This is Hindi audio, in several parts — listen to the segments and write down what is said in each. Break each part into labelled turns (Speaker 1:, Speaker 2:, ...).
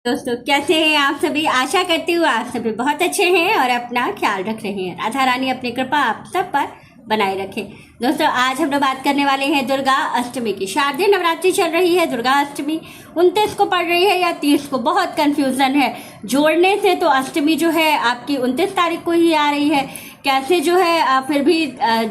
Speaker 1: दोस्तों कैसे हैं आप सभी। आशा करती हूँ आप सभी बहुत अच्छे हैं और अपना ख्याल रख रहे हैं। राधा रानी अपनी कृपा आप सब पर बनाए रखे। दोस्तों आज हम लोग बात करने वाले हैं दुर्गा अष्टमी की। शारदीय नवरात्रि चल रही है। दुर्गा अष्टमी 29 को पड़ रही है या 30 को, बहुत कंफ्यूजन है जोड़ने से। तो अष्टमी जो है आपकी 29 तारीख को ही आ रही है। कैसे जो है फिर भी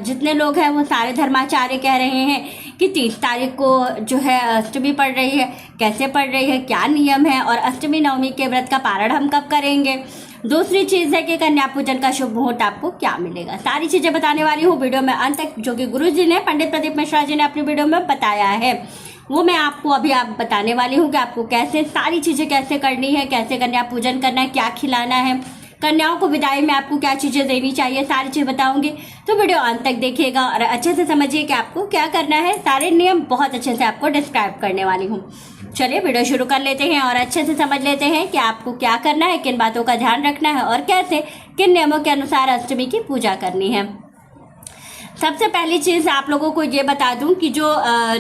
Speaker 1: जितने लोग हैं वो सारे धर्माचार्य कह रहे हैं कि 30 तारीख को जो है अष्टमी पड़ रही है। कैसे पड़ रही है, क्या नियम है और अष्टमी नवमी के व्रत का पारण हम कब करेंगे। दूसरी चीज है कि कन्या पूजन का शुभ मुहूर्त आपको क्या मिलेगा। सारी चीजें बताने वाली हूँ वीडियो में अंत तक, जो कि गुरु जी ने, पंडित प्रदीप मिश्रा जी ने अपनी वीडियो में बताया है, वो मैं आपको अभी आप बताने वाली हूँ कि आपको कैसे सारी चीजें कैसे करनी है, कैसे कन्या पूजन करना है, क्या खिलाना है, कन्याओं को विदाई में आपको क्या चीजें देनी चाहिए, सारी चीज बताऊंगी। तो वीडियो अंत तक देखिएगा और अच्छे से समझिए कि आपको क्या करना है। सारे नियम बहुत अच्छे से आपको डिस्क्राइब करने वाली हूँ। चलिए वीडियो शुरू कर लेते हैं और अच्छे से समझ लेते हैं कि आपको क्या करना है, किन बातों का ध्यान रखना है और कैसे किन नियमों के अनुसार अष्टमी की पूजा करनी है। सबसे पहली चीज आप लोगों को ये बता दूं कि जो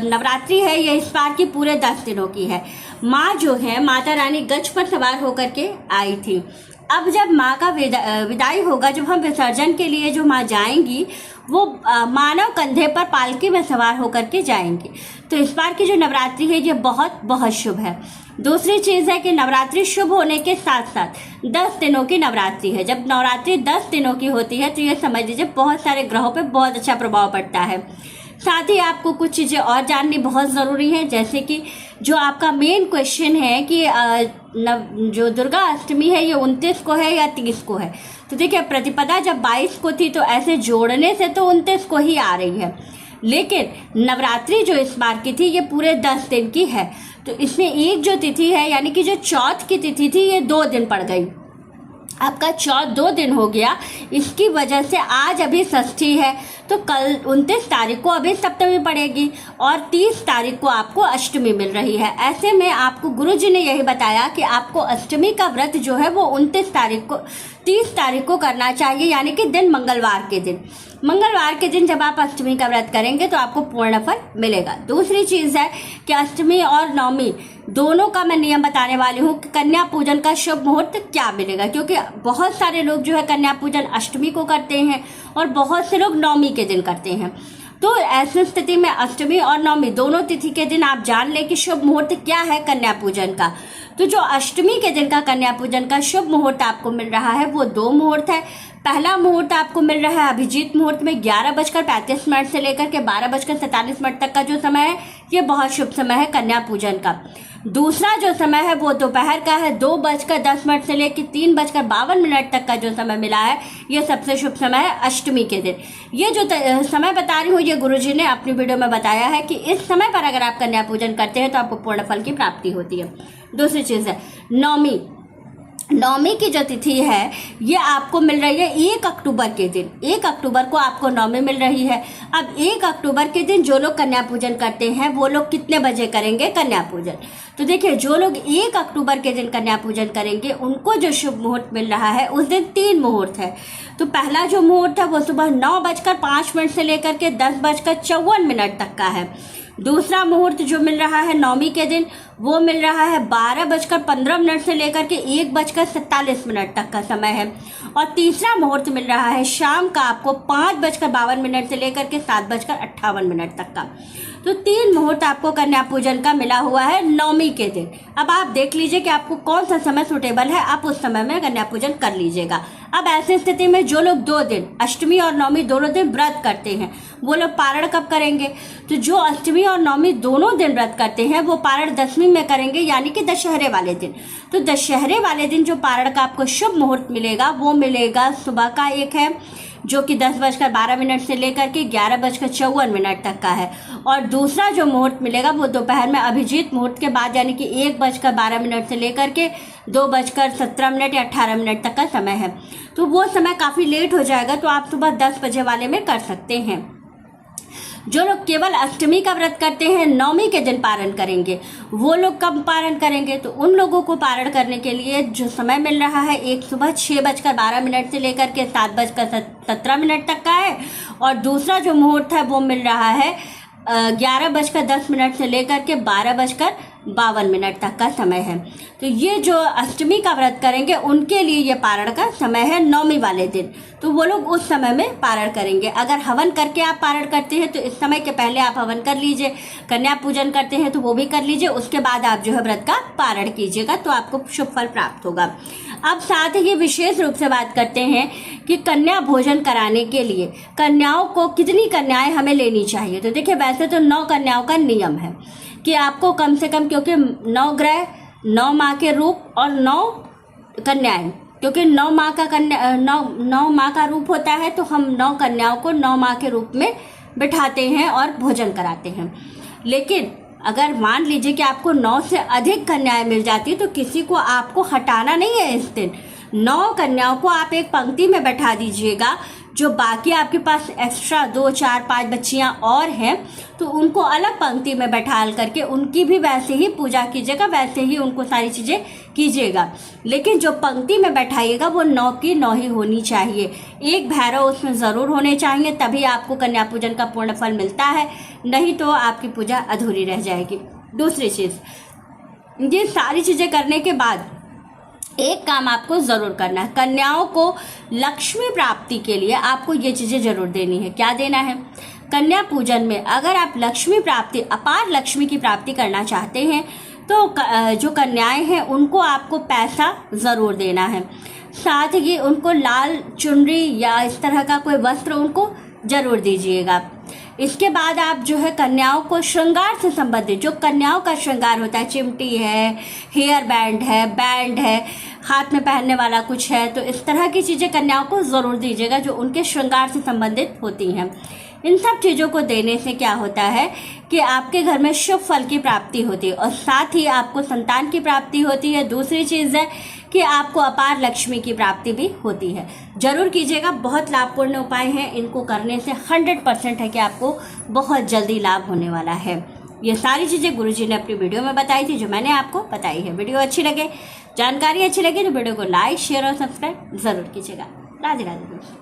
Speaker 1: नवरात्रि है ये इस बार की पूरे 10 दिनों की है। माँ जो है माता रानी गज पर सवार होकर के आई थी। अब जब माँ का विदाई होगा, जब हम विसर्जन के लिए जो माँ जाएंगी वो मानव कंधे पर पालकी में सवार होकर के जाएंगी। तो इस बार की जो नवरात्रि है ये बहुत बहुत शुभ है। दूसरी चीज है कि नवरात्रि शुभ होने के साथ साथ 10 दिनों की नवरात्रि है। जब नवरात्रि 10 दिनों की होती है तो ये समझ लीजिए बहुत सारे ग्रहों पे बहुत अच्छा प्रभाव पड़ता है। साथ ही आपको कुछ चीजें और जाननी बहुत जरूरी है, जैसे कि जो आपका मेन क्वेश्चन है कि जो दुर्गा अष्टमी है ये 29 को है या 30 को है। तो देखिए प्रतिपदा जब 22 को थी तो ऐसे जोड़ने से तो 29 को ही आ रही है, लेकिन नवरात्रि जो इस बार की थी ये पूरे 10 दिन की है। तो इसमें एक जो तिथि है यानी कि जो चौथ की तिथि थी ये 2 दिन पड़ गई। आपका चौथ 2 दिन हो गया। इसकी वजह से आज अभी षष्ठी है तो कल 29 तारीख को अभी सप्तमी पड़ेगी और 30 तारीख को आपको अष्टमी मिल रही है। ऐसे में आपको गुरुजी ने यही बताया कि आपको अष्टमी का व्रत जो है वो 29 तारीख को 30 तारीख को करना चाहिए, यानी कि दिन मंगलवार के दिन। मंगलवार के दिन जब आप अष्टमी का व्रत करेंगे तो आपको पूर्ण फल मिलेगा। दूसरी चीज है कि अष्टमी और नवमी दोनों का मैं नियम बताने वाली हूँ कि कन्या पूजन का शुभ मुहूर्त क्या मिलेगा, क्योंकि बहुत सारे लोग जो है कन्या पूजन अष्टमी को करते हैं और बहुत से लोग नवमी के दिन करते हैं। तो ऐसी स्थिति में अष्टमी और नवमी दोनों तिथि के दिन आप जान ले कि शुभ मुहूर्त क्या है कन्या पूजन का। तो जो अष्टमी के दिन का कन्या पूजन का शुभ मुहूर्त आपको मिल रहा है वो 2 मुहूर्त है। पहला मुहूर्त आपको मिल रहा है अभिजीत मुहूर्त में 11:35 से लेकर के 12:47 तक का जो समय है ये बहुत शुभ समय है कन्या पूजन का। दूसरा जो समय है वो दोपहर का है, 2:10 से लेकर 3:52 तक का जो समय मिला है ये सबसे शुभ समय है अष्टमी के दिन। ये जो समय बता रही हूँ ये गुरुजी ने अपनी वीडियो में बताया है कि इस समय पर अगर आप कन्या पूजन करते हैं तो आपको पूर्ण फल की प्राप्ति होती है। दूसरी चीज है नवमी की जो तिथि है ये आपको मिल रही है 1 अक्टूबर के दिन। 1 अक्टूबर को आपको नवमी मिल रही है। अब 1 अक्टूबर के दिन जो लोग कन्या पूजन करते हैं वो लोग कितने बजे करेंगे कन्या पूजन। तो देखिए जो लोग 1 अक्टूबर के दिन कन्या पूजन करेंगे उनको जो शुभ मुहूर्त मिल रहा है उस दिन 3 मुहूर्त है। तो पहला जो मुहूर्त है वो सुबह 9:05 से लेकर के 10:54 तक का है। दूसरा मुहूर्त जो मिल रहा है नवमी के दिन वो मिल रहा है 12:15 से लेकर के 1:47 तक का समय है। और तीसरा मुहूर्त मिल रहा है शाम का आपको 5:52 से लेकर के 7:58 तक का। तो 3 मुहूर्त आपको कन्या पूजन का मिला हुआ है नवमी के दिन। अब आप देख लीजिए कि आपको कौन सा समय सुटेबल है, आप उस समय में कन्या पूजन कर लीजिएगा। अब ऐसी स्थिति में जो लोग 2 दिन अष्टमी और नवमी दोनों दिन व्रत करते हैं वो लोग पारण कब करेंगे। तो जो अष्टमी और नवमी दोनों दिन व्रत करते हैं वो पारण 10वीं में करेंगे, यानी कि दशहरे वाले दिन। तो दशहरे वाले दिन जो पारण का आपको शुभ मुहूर्त मिलेगा वो मिलेगा सुबह का एक है जो कि 10:12 से लेकर के 11:54 तक का है। और दूसरा जो मुहूर्त मिलेगा वो दोपहर में अभिजीत मुहूर्त के बाद, यानी कि 1:12 से लेकर के 2:17 या 18 तक का समय है। तो वो समय काफ़ी लेट हो जाएगा, तो आप सुबह 10 बजे वाले में कर सकते हैं। जो लोग केवल अष्टमी का व्रत करते हैं नवमी के दिन पारण करेंगे वो लोग कब पारण करेंगे। तो उन लोगों को पारण करने के लिए जो समय मिल रहा है एक सुबह 6:12 से लेकर के 7:17 तक का है। और दूसरा जो मुहूर्त है वो मिल रहा है 11:10 से लेकर के 12:00 52 मिनट तक का समय है। तो ये जो अष्टमी का व्रत करेंगे उनके लिए ये पारण का समय है 9वीं वाले दिन, तो वो लोग उस समय में पारण करेंगे। अगर हवन करके आप पारण करते हैं तो इस समय के पहले आप हवन कर लीजिए, कन्या पूजन करते हैं तो वो भी कर लीजिए, उसके बाद आप जो है व्रत का पारण कीजिएगा तो आपको शुभ फल प्राप्त होगा। अब साथ ही विशेष रूप से बात करते हैं कि कन्या भोजन कराने के लिए कन्याओं को कितनी कन्याएं हमें लेनी चाहिए। तो देखिए, वैसे तो 9 कन्याओं का नियम है कि आपको कम से कम, क्योंकि 9 ग्रह, 9 माँ के रूप और 9 कन्याएं, क्योंकि 9 माँ का कन्या 9 माँ का रूप होता है, तो हम 9 कन्याओं को 9 माँ के रूप में बिठाते हैं और भोजन कराते हैं। लेकिन अगर मान लीजिए कि आपको 9 से अधिक कन्याएं मिल जाती तो किसी को आपको हटाना नहीं है। इस दिन 9 कन्याओं को आप एक पंक्ति में बैठा दीजिएगा। जो बाकी आपके पास एक्स्ट्रा 2, 4, 5 बच्चियां और हैं तो उनको अलग पंक्ति में बैठाल करके उनकी भी वैसे ही पूजा कीजिएगा, वैसे ही उनको सारी चीज़ें कीजिएगा। लेकिन जो पंक्ति में बैठाइएगा वो 9 की 9 ही होनी चाहिए। एक भैरव उसमें ज़रूर होने चाहिए, तभी आपको कन्या पूजन का पूर्ण फल मिलता है, नहीं तो आपकी पूजा अधूरी रह जाएगी। दूसरी चीज़, ये सारी चीज़ें करने के बाद एक काम आपको ज़रूर करना है। कन्याओं को लक्ष्मी प्राप्ति के लिए आपको ये चीज़ें ज़रूर देनी है। क्या देना है? कन्या पूजन में अगर आप लक्ष्मी प्राप्ति, अपार लक्ष्मी की प्राप्ति करना चाहते हैं तो जो कन्याएं हैं उनको आपको पैसा ज़रूर देना है। साथ ही उनको लाल चुनरी या इस तरह का कोई वस्त्र उनको ज़रूर दीजिएगा। इसके बाद आप जो है कन्याओं को श्रृंगार से संबंधित, जो कन्याओं का श्रृंगार होता है, चिमटी है, हेयर बैंड है, हाथ में पहनने वाला कुछ है, तो इस तरह की चीज़ें कन्याओं को ज़रूर दीजिएगा जो उनके श्रृंगार से संबंधित होती हैं। इन सब चीज़ों को देने से क्या होता है कि आपके घर में शुभ फल की प्राप्ति होती है और साथ ही आपको संतान की प्राप्ति होती है। दूसरी चीज़ है कि आपको अपार लक्ष्मी की प्राप्ति भी होती है। जरूर कीजिएगा, बहुत लाभपूर्ण उपाय हैं। इनको करने से 100% है कि आपको बहुत जल्दी लाभ होने वाला है। ये सारी चीज़ें गुरुजी ने अपनी वीडियो में बताई थी जो मैंने आपको बताई है। वीडियो अच्छी लगे, जानकारी अच्छी लगे तो वीडियो को लाइक, शेयर और सब्सक्राइब ज़रूर कीजिएगा। राधे राधे दोस्तों।